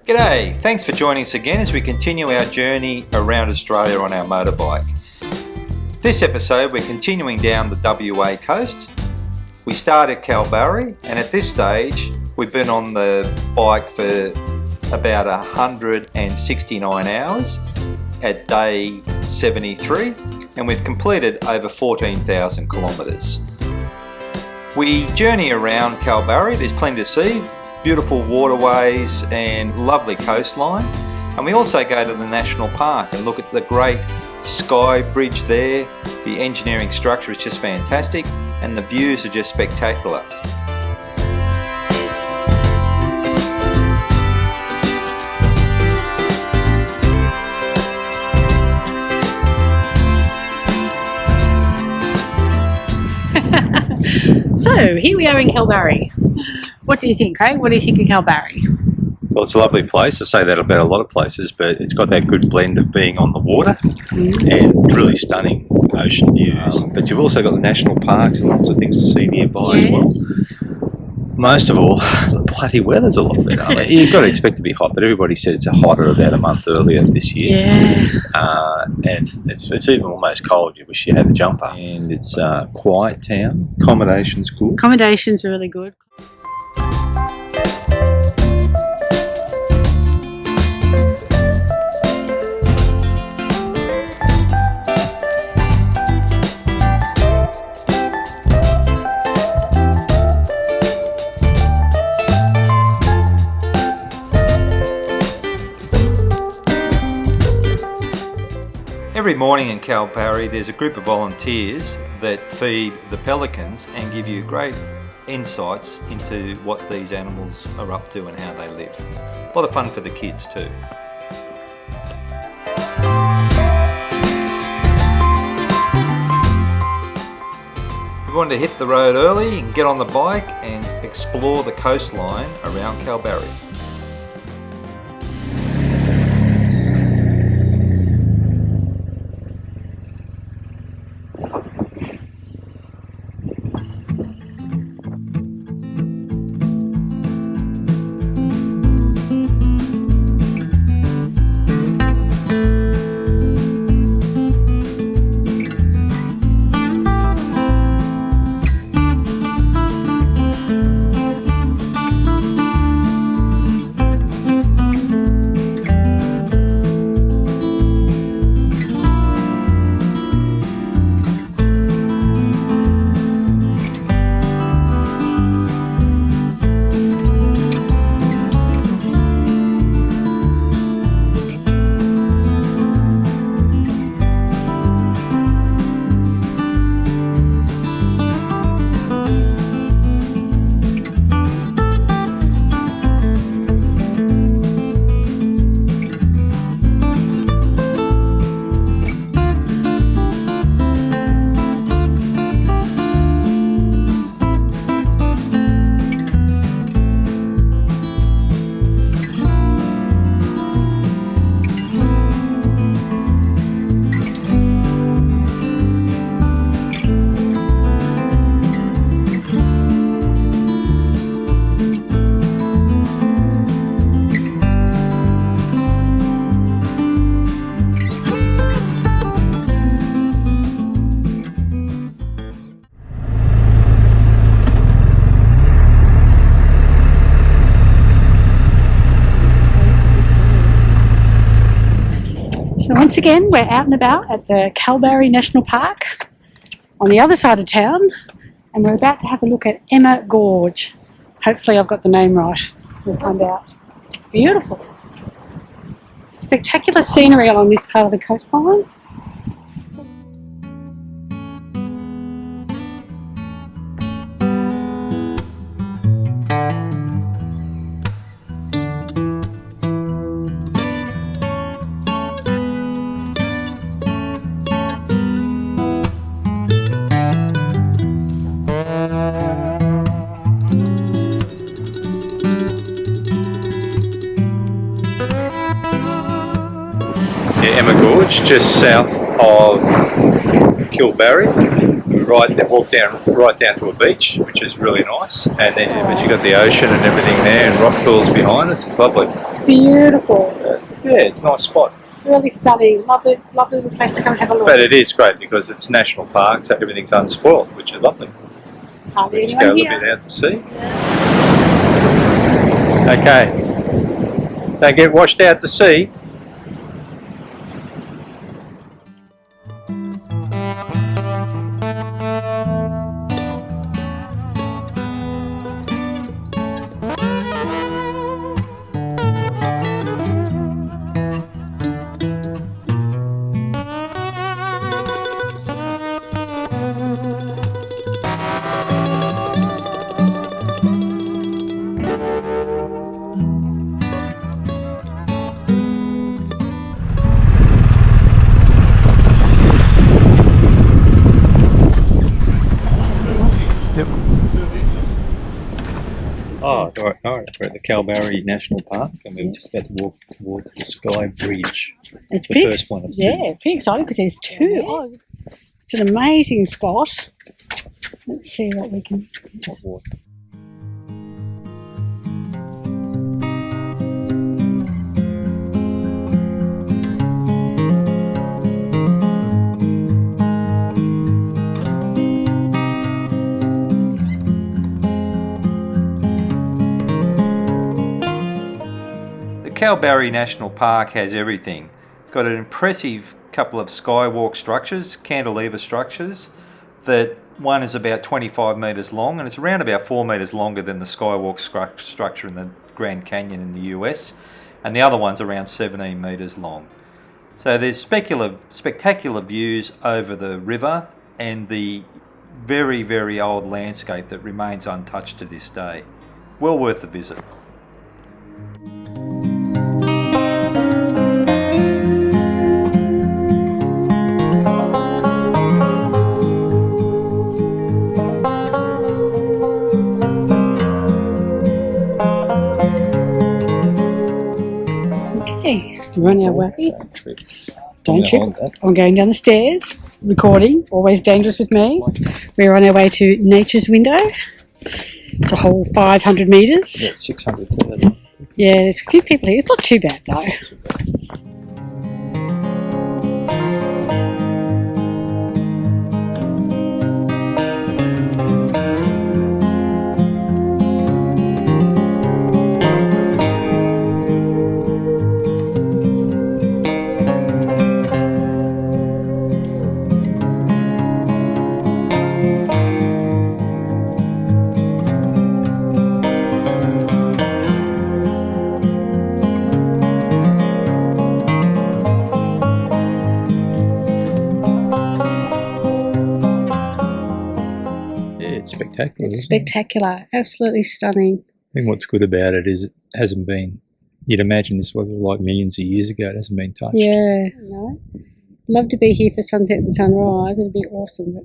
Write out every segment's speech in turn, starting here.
G'day, thanks for joining us again as we continue our journey around Australia on our motorbike. This episode we're continuing down the WA coast. We started Kalbarri, and at this stage we've been on the bike for about 169 hours at day 73, and we've completed over 14,000 kilometres. We journey around Kalbarri. There's plenty to see, beautiful waterways and lovely coastline, and we also go to the national park and look at the great sky bridge there. The engineering structure is just fantastic and the views are just spectacular. So here we are in Kalbarri. What do you think, Craig? What do you think of Kalbarri? Well, it's a lovely place. I say that about a lot of places, but it's got that good blend of being on the water and really stunning ocean views. But you've also got the national parks and lots of things to see nearby as well. Most of all, the bloody weather's a lot better. You've got to expect to be hot, but everybody said it's hotter about a month earlier this year. Yeah. And it's even almost cold. You wish you had a jumper. And it's a quiet town. Accommodation's good. Accommodation's really good. Every morning in Kalbarri there's a group of volunteers that feed the pelicans and give you great insights into what these animals are up to and how they live. A lot of fun for the kids too. We wanted to hit the road early and get on the bike and explore the coastline around Kalbarri. So once again, we're out and about at the Kalbarri National Park on the other side of town, and we're about to have a look at Emma Gorge. Hopefully I've got the name right. We'll find out. It's beautiful. Spectacular scenery along this part of the coastline. Emma Gorge, just south of Kalbarri. Walk down right down to a beach, which is really nice, and then but you got the ocean and everything there, and rock pools behind us. It's lovely. beautiful. Yeah, it's a nice spot. Really stunning. Lovely, lovely little place to come and have a look. But it is great because it's national park, so everything's unspoiled, which is lovely. Hardly We'll just go a anyone little here. bit out to sea. Okay. Don't get washed out to sea. Yep. Oh, right, we're at the Kalbarri National Park and we're just about to walk towards the Sky Bridge. It's the pretty, first one of two. yeah, pretty exciting because there's two. Oh, it's an amazing spot. Let's see what we can. The Kalbarri National Park has everything. It's got an impressive couple of skywalk structures, cantilever structures, that one is about 25 metres long and it's around about 4 metres longer than the skywalk structure in the Grand Canyon in the US, and the other one's around 17 metres long. So there's spectacular views over the river and the very, very old landscape that remains untouched to this day. Well worth the visit. Okay, we're on our way. Don't Yeah, trip. hold that. I'm going down the stairs, recording, always dangerous with me. We're on our way to Nature's Window. It's a whole 500 metres. Yeah, 600,000. Yeah, there's a few people here. It's not too bad though. Yeah, it's spectacular. It's isn't it? spectacular, absolutely stunning. I think what's good about it is it hasn't been, you'd imagine this was like millions of years ago, it hasn't been touched. Yeah, no. Love to be here for sunset and sunrise. It'd be awesome. But,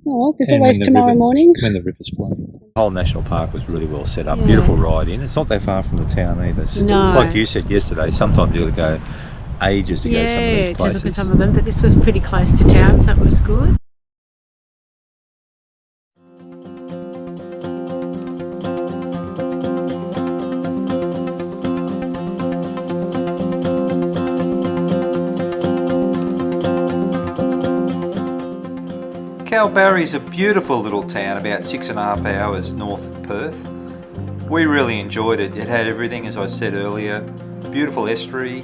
oh, well, there's And always when the tomorrow river- morning. When the river's flowing. The whole national park was really well set up. Yeah. Beautiful ride in. It's not that far from the town either. So No. Like you said yesterday, sometimes you've got to go ages to go to some of Yeah, these to look places. at some of them, but this was pretty close to town, so it was good. Kalbarri's a beautiful little town, about 6.5 hours north of Perth. We really enjoyed it. It had everything, as I said earlier. Beautiful estuary.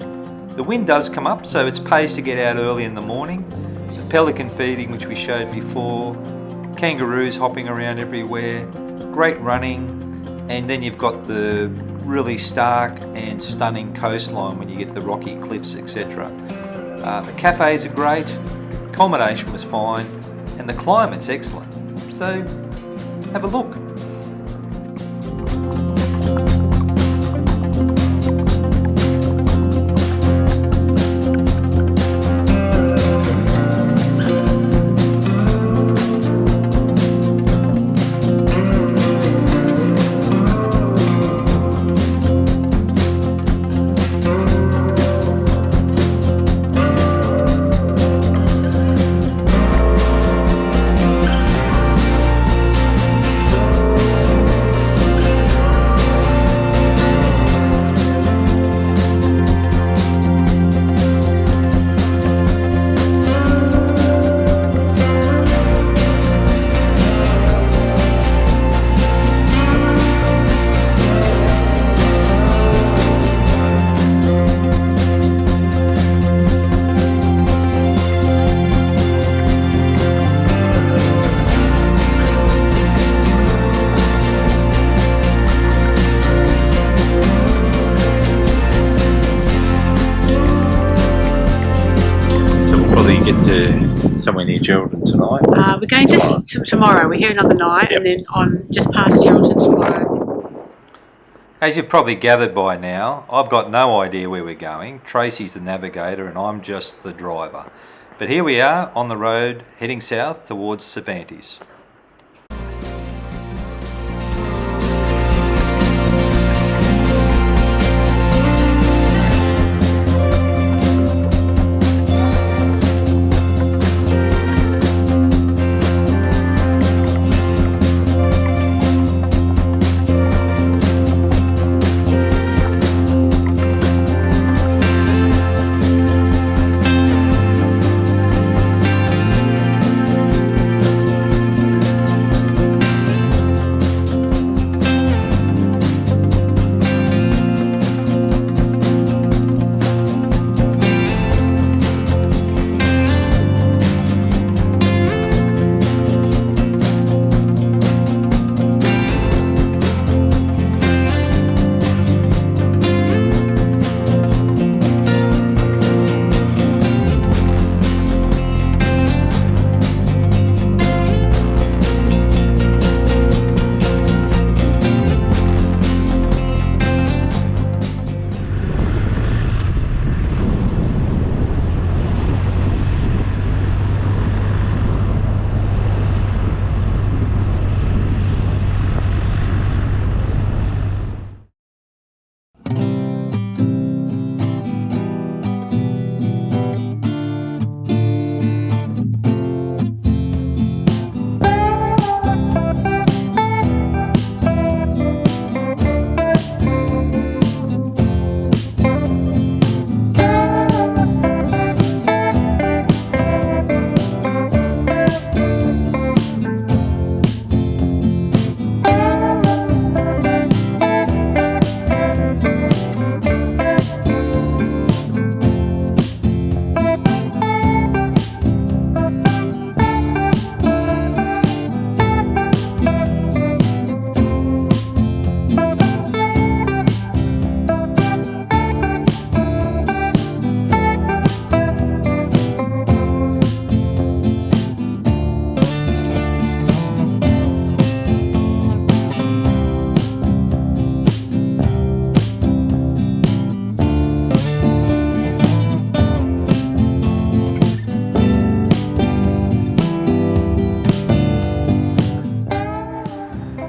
The wind does come up, so it's pays to get out early in the morning. The pelican feeding, which we showed before. Kangaroos hopping around everywhere. Great running. And then you've got the really stark and stunning coastline when you get the rocky cliffs, etc. The cafes are great. Accommodation was fine. And the climate's excellent. So have a look. somewhere near Geraldton tonight. We're going just tomorrow. We're here another night, and then on just past Geraldton tomorrow. As you've probably gathered by now, I've got no idea where we're going. Tracy's the navigator and I'm just the driver. But here we are on the road heading south towards Cervantes.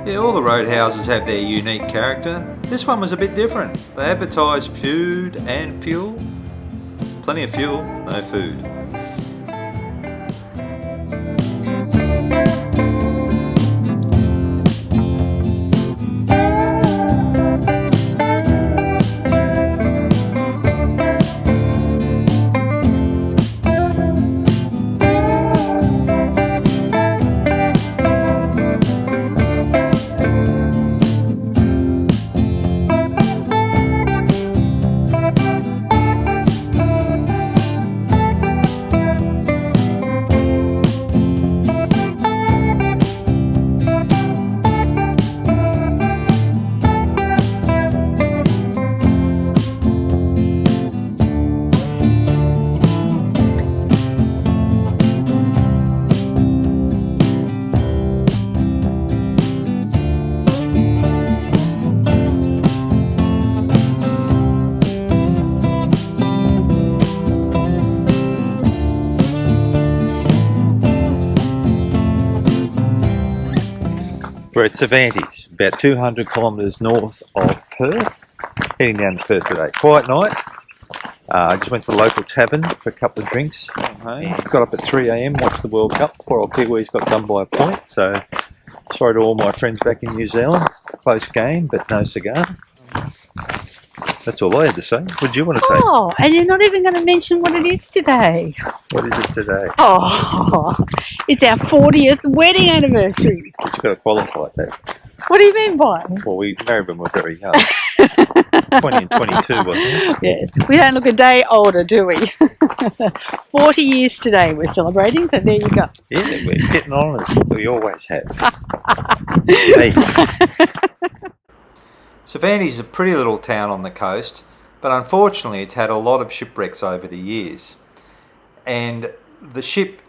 Yeah, all the roadhouses have their unique character. This one was a bit different. They advertised food and fuel. Plenty of fuel, no food. We're at Cervantes, about 200 kilometres north of Perth, heading down to Perth today. Quiet night. I just went to the local tavern for a couple of drinks. Got up at 3 AM, watched the World Cup. Poor old Kiwis got done by a point, so sorry to all my friends back in New Zealand. Close game, but no cigar. That's all I had to say. What did you want to say? Oh, and you're not even going to mention what it is today. What is it today? Oh, it's our 40th wedding anniversary. But you've got to qualify that. What do you mean by? Well, we married when we were very young. 20 and 22, wasn't it? Yes, we don't look a day older, do we? 40 years today we're celebrating, so there you go. Yeah, we're getting on as we always have. Hey. Cervantes is a pretty little town on the coast, but unfortunately it's had a lot of shipwrecks over the years. And the ship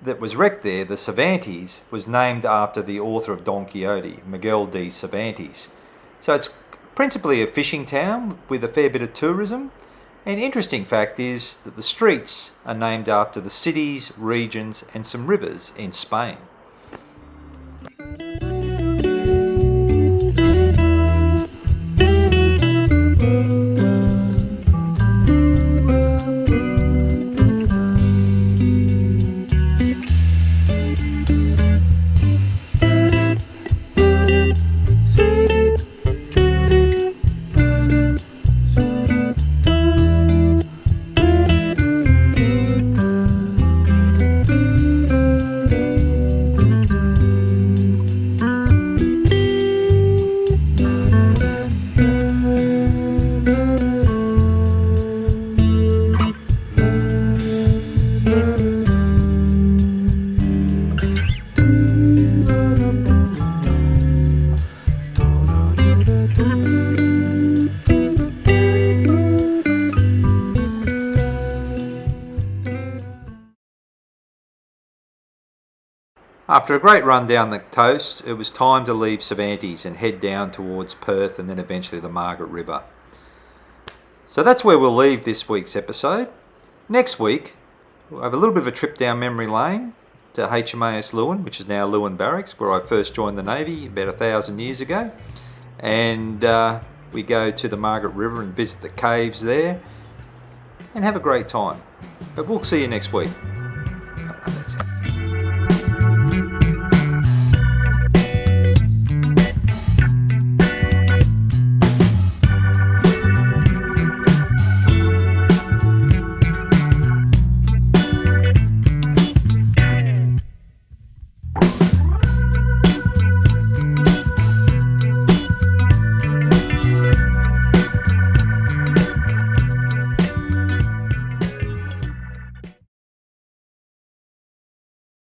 that was wrecked there, the Cervantes, was named after the author of Don Quixote, Miguel de Cervantes. So it's principally a fishing town with a fair bit of tourism. An interesting fact is that the streets are named after the cities, regions and some rivers in Spain. After a great run down the coast, it was time to leave Cervantes and head down towards Perth and then eventually the Margaret River. So that's where we'll leave this week's episode. Next week, we'll have a little bit of a trip down memory lane to HMAS Lewin, which is now Lewin Barracks, where I first joined the Navy about 1,000 years ago. And we go to the Margaret River and visit the caves there and have a great time. But we'll see you next week.